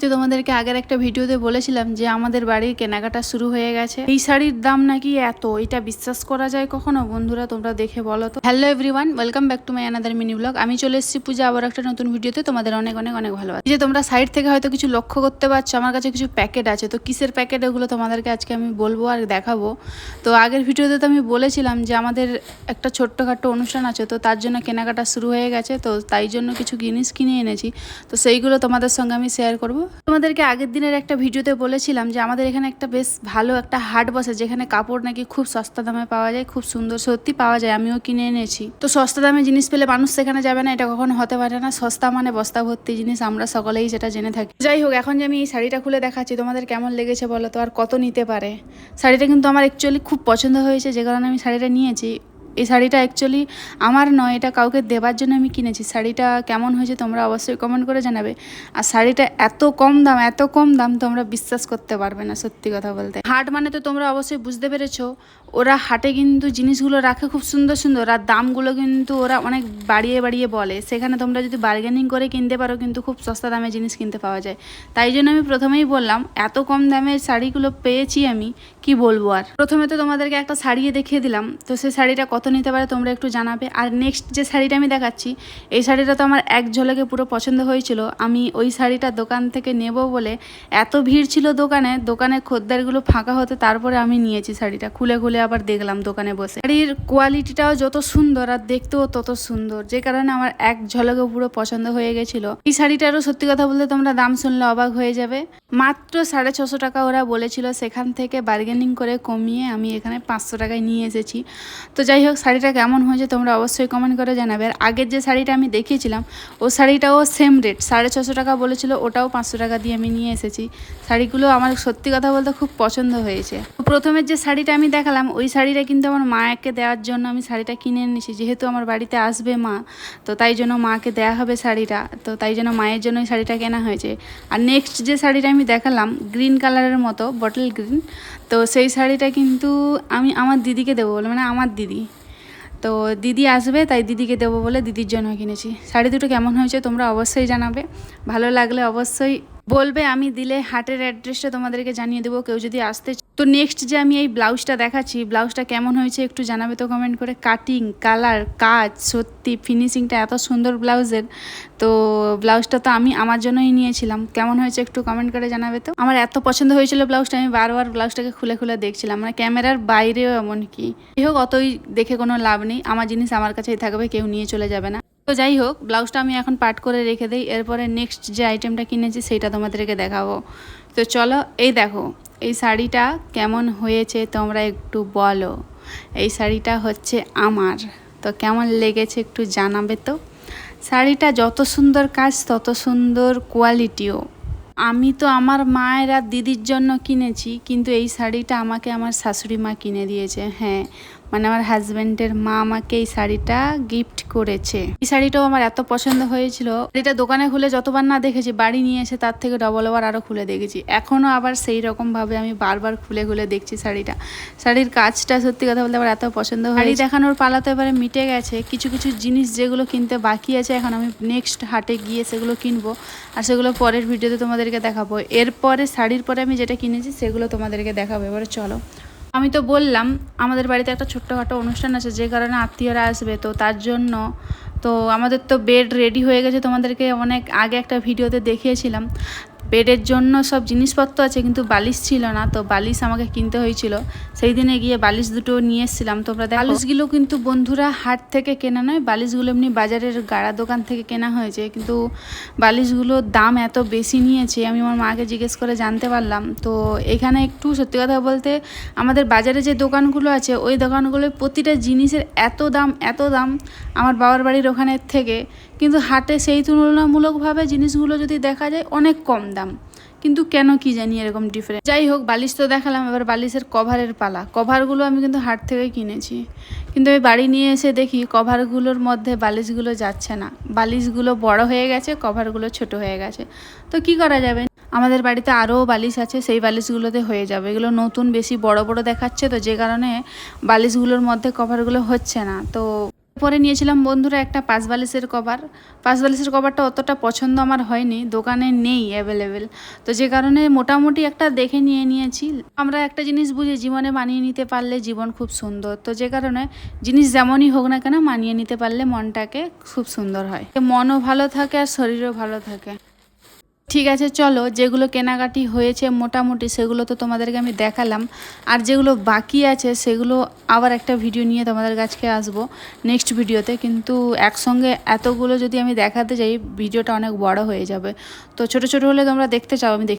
তো তোমাদেরকে আগের একটা ভিডিওতে বলেছিলাম যে আমাদের বাড়ির কেনাকাটা শুরু হয়ে গেছে। এই শাড়ির দাম নাকি এত, এটা বিশ্বাস করা যায় কখনো? বন্ধুরা তোমরা দেখে বলো তো। Hello everyone, welcome back to my another mini blog. আমি চলে এসেছি পূজা আবার একটা নতুন ভিডিওতে। তোমাদের অনেক অনেক অনেক ভালোবাসা। যে তোমরা সাইড থেকে হয়তো কিছু লক্ষ্য করতে পারছো, আমার কাছে কিছু প্যাকেট আছে। তো কিসের প্যাকেট এগুলো তোমাদেরকে আজকে আমি বলবো আর দেখাবো। তো আগের ভিডিওতে তো আমি বলেছিলাম যে আমাদের একটা ছোট্টখাট্টো অনুষ্ঠান আছে, তো তার জন্য কেনাকাটা শুরু হয়ে গেছে। তো তাই জন্য কিছু জিনিস কিনে এনেছি, তো সেইগুলো তোমাদের সঙ্গে আমি শেয়ার করব। তোমাদেরকে আগের দিনের একটা ভিডিওতে বলেছিলাম যে আমাদের এখানে একটা বেশ ভালো একটা হাট বসে, যেখানে কাপড় নাকি খুব সস্তা দামে পাওয়া যায়, খুব সুন্দর সত্যি পাওয়া যায়। আমিও কিনে এনেছি। তো সস্তা দামে জিনিস পেলে মানুষ সেখানে যাবে না, এটা কখনো হতে পারে না। সস্তা মানে বস্তা ভর্তি জিনিস, আমরা সকলেই সেটা জেনে থাকি। যাই হোক, এখন যে আমি এই শাড়িটা খুলে দেখাচ্ছি, তোমাদের কেমন লেগেছে বলো তো, আর কত নিতে পারে। শাড়িটা কিন্তু আমার অ্যাকচুয়ালি খুব পছন্দ হয়েছে, যে কারণে আমি শাড়িটা নিয়েছি। এই শাড়িটা অ্যাকচুয়ালি আমার নয়, এটা কাউকে দেবার জন্য আমি কিনেছি। শাড়িটা কেমন হয়েছে তোমরা অবশ্যই কমেন্ট করে জানাবে। আর শাড়িটা এত কম দাম তোমরা বিশ্বাস করতে পারবে না, সত্যি কথা বলতে। হাট মানে তো তোমরা অবশ্যই বুঝতে পেরেছো, ওরা হাটে কিন্তু জিনিসগুলো রাখে খুব সুন্দর সুন্দর, আর দামগুলো কিন্তু ওরা অনেক বাড়িয়ে বাড়িয়ে বলে। সেখানে তোমরা যদি বার্গেনিং করে কিনতে পারো, কিন্তু খুব সস্তা দামে জিনিস কিনতে পাওয়া যায়। তাই জন্য আমি প্রথমেই বললাম, এত কম দামে শাড়িগুলো পেয়েছি আমি, কি বলবো আর। প্রথমে তো তোমাদেরকে একটা শাড়ি দেখিয়ে দিলাম, তো সেই শাড়িটা কত নিতে পারে তোমরা একটু জানাবে। আর নেক্সট যে শাড়িটা আমি দেখাচ্ছি, এই শাড়িটা তো আমার এক ঝলকে পুরো পছন্দ হয়েছিল। আমি ওই শাড়িটা দোকান থেকে নেব বলে, এত ভিড় ছিল দোকানে খদ্দেরগুলো ফাঁকা হতে, তারপরে আমি নিয়েছি শাড়িটা। খুলে খুলে আবার দেখলাম দোকানে বসে। শাড়ির কোয়ালিটিটাও যত সুন্দর আর দেখতেও তত সুন্দর, যে কারণে আমার এক ঝলকে পুরো পছন্দ হয়ে গেছিল। এই শাড়িটারও সত্যি কথা বলতে তোমরা দাম শুনলে অবাক হয়ে যাবে। মাত্র 650 টাকা ওরা বলেছিল, সেখান থেকে বার্গেনিং করে কমিয়ে আমি এখানে 500 টাকায় নিয়ে এসেছি। তো যাই হোক, শাড়িটা কেমন হয়েছে তোমরা অবশ্যই কমেন্ট করে জানাবে। আর আগের যে শাড়িটা আমি দেখিয়েছিলাম, ও শাড়িটাও সেম রেট, 650 টাকা বলেছিল, ওটাও 500 টাকা দিয়ে আমি নিয়ে এসেছি। শাড়িগুলো আমার সত্যি কথা বলতে খুব পছন্দ হয়েছে। প্রথমের যে শাড়িটা আমি দেখালাম, ওই শাড়িটা কিন্তু আমার মাকে দেওয়ার জন্য আমি শাড়িটা কিনে এনেছি। যেহেতু আমার বাড়িতে আসবে মা, তো তাই জন্য মাকে দেওয়া হবে শাড়িটা, তো তাই জন্য মায়ের জন্য শাড়িটা কেনা হয়েছে। আর নেক্সট যে শাড়িটা আমি দেখালাম, গ্রিন কালারের মতো, বটল গ্রিন, তো সেই শাড়িটা কিন্তু আমি আমার দিদিকে দেবো বলে, মানে আমার দিদি, তো দিদি আসবে তাই দিদিকে দেবো বলে দিদির জন্য কিনেছি। শাড়ি দুটো কেমন হয়েছে তোমরা অবশ্যই জানাবে, ভালো লাগলে অবশ্যই বলবে। আমি দিলে হাটের অ্যাড্রেসটা তোমাদেরকে জানিয়ে দেবো, কেউ যদি আসতে। তো নেক্সট যে আমি এই ব্লাউজটা দেখাচ্ছি, ব্লাউজটা কেমন হয়েছে একটু জানাবে তো কমেন্ট করে। কাটিং, কালার, কাজ, সত্যি ফিনিশিংটা এত সুন্দর ব্লাউজের। তো ব্লাউজটা তো আমি আমার জন্যই নিয়েছিলাম, কেমন হয়েছে একটু কমেন্ট করে জানাবে তো। আমার এত পছন্দ হয়েছিল ব্লাউজটা, আমি বারবার ব্লাউজটাকে খুলে খুলে দেখছিলাম, মানে ক্যামেরার বাইরেও এমনকি। যাই হোক, অতই দেখে কোনো লাভ নেই, আমার জিনিস আমার কাছেই থাকবে, কেউ নিয়ে চলে যাবে না। তো যাই হোক, ব্লাউজটা আমি এখন পাট করে রেখে দিই। এরপরে নেক্সট যে আইটেমটা কিনেছি সেইটা তোমাদেরকে দেখাবো। তো চলো, এই দেখো এই শাড়িটা কেমন হয়েছে তোমরা একটু বলো। এই শাড়িটা হচ্ছে আমার, তো কেমন লেগেছে একটু জানাবে তো। শাড়িটা যত সুন্দর কাজ তত সুন্দর কোয়ালিটিও। আমি তো আমার মায়ের আর দিদির জন্য কিনেছি, কিন্তু এই শাড়িটা আমাকে আমার শাশুড়ি মা কিনে দিয়েছে। হ্যাঁ, মানে আমার হাজব্যান্ডের মা আমাকে এই শাড়িটা গিফট করেছে। এই শাড়িটাও আমার এত পছন্দ হয়েছিল, এটা দোকানে খুলে যতবার না দেখেছি, বাড়ি নিয়ে এসে তার থেকে ডবল ওভার আরও খুলে দেখেছি। এখনও আবার সেই রকমভাবে আমি বারবার খুলে খুলে দেখছি শাড়িটা। শাড়ির কাজটা সত্যি কথা বলতে আমার এত পছন্দ হয়। শাড়ি দেখানোর পালা তো এবারে মিটে গেছে। কিছু কিছু জিনিস যেগুলো কিনতে বাকি আছে, এখন আমি নেক্সট হাটে গিয়ে সেগুলো কিনবো, আর সেগুলো পরের ভিডিওতে তোমাদেরকে দেখাবো। এরপরে শাড়ির পরে আমি যেটা কিনেছি সেগুলো তোমাদেরকে দেখাবো। এবারে চলো, আমি তো বললাম আমাদের বাড়িতে একটা ছোট্টখাটো অনুষ্ঠান আছে, যে কারণে আত্মীয়রা আসবে, তো তার জন্য তো আমাদের তো বেড রেডি হয়ে গেছে। তোমাদেরকে অনেক আগে একটা ভিডিওতে দেখিয়েছিলাম। বেডের জন্য সব জিনিসপত্র আছে, কিন্তু বালিশ ছিল না, তো বালিশ আমাকে কিনতে হয়েছিল। সেই দিনে গিয়ে বালিশ দুটো নিয়ে এসেছিলাম। তোমরা বালিশগুলো কিন্তু বন্ধুরা হাট থেকে কেনা নয়, বালিশগুলো এমনি বাজারের গাড়া দোকান থেকে কেনা হয়েছে। কিন্তু বালিশগুলোর দাম এত বেশি নিয়েছে, আমি আমার মাকে জিজ্ঞেস করে জানতে পারলাম। তো এখানে একটু সত্যি কথা বলতে, আমাদের বাজারে যে দোকানগুলো আছে, ওই দোকানগুলোয় প্রতিটা জিনিসের এত দাম আমার বাবার বাড়ির ওখানের থেকে। কিন্তু হাটে সেই তুলনামূলকভাবে জিনিসগুলো যদি দেখা যায় অনেক কম দাম, কিন্তু কেন কি জানি এরকম ডিফারেন্স। যাই হোক, বালিশ তো দেখালাম, এবার বালিশের কভারের পালা। কভারগুলো আমি কিন্তু হাট থেকে কিনেছি, কিন্তু আমি বাড়ি নিয়ে এসে দেখি কভারগুলোর মধ্যে বালিশগুলো যাচ্ছে না। বালিশগুলো বড় হয়ে গেছে, কভারগুলো ছোট হয়ে গেছে। তো কি করা যাবে, আমাদের বাড়িতে আরও বালিশ আছে, সেই বালিশগুলোতে হয়ে যাবে। এগুলো নতুন বেশি বড় বড় দেখাচ্ছে, তো যে কারণে বালিশগুলোর মধ্যে কভারগুলো হচ্ছে না। তো পরে নিয়েছিলাম বন্ধুরা একটা পাঁচ বালিশের কভার। পাঁচ বালিশের কভারটা অতটা পছন্দ আমার হয়নি, দোকানে নেই অ্যাভেলেবেল, তো যে কারণে মোটামুটি একটা দেখে নিয়েছি। আমরা একটা জিনিস বুঝি, জীবনে মানিয়ে নিতে পারলে জীবন খুব সুন্দর, তো যে কারণে জিনিস যেমনই হোক না কেন মানিয়ে নিতে পারলে মনটাকে খুব সুন্দর হয়, মনও ভালো থাকে আর শরীরও ভালো থাকে। ঠিক আছে, চলো যেগুলো কেনাকাটি হয়েছে মোটামুটি সেগুলো তো তোমাদেরকে আমি দেখালাম, আর যেগুলো বাকি আছে সেগুলো আবার একটা ভিডিও নিয়ে তোমাদের কাছে আসবো নেক্সট ভিডিওতে। কিন্তু একসঙ্গে এতগুলো যদি আমি দেখাতে যাই ভিডিওটা অনেক বড় হয়ে যাবে, তো ছোট ছোট হলে তোমরা দেখতে চাও আমি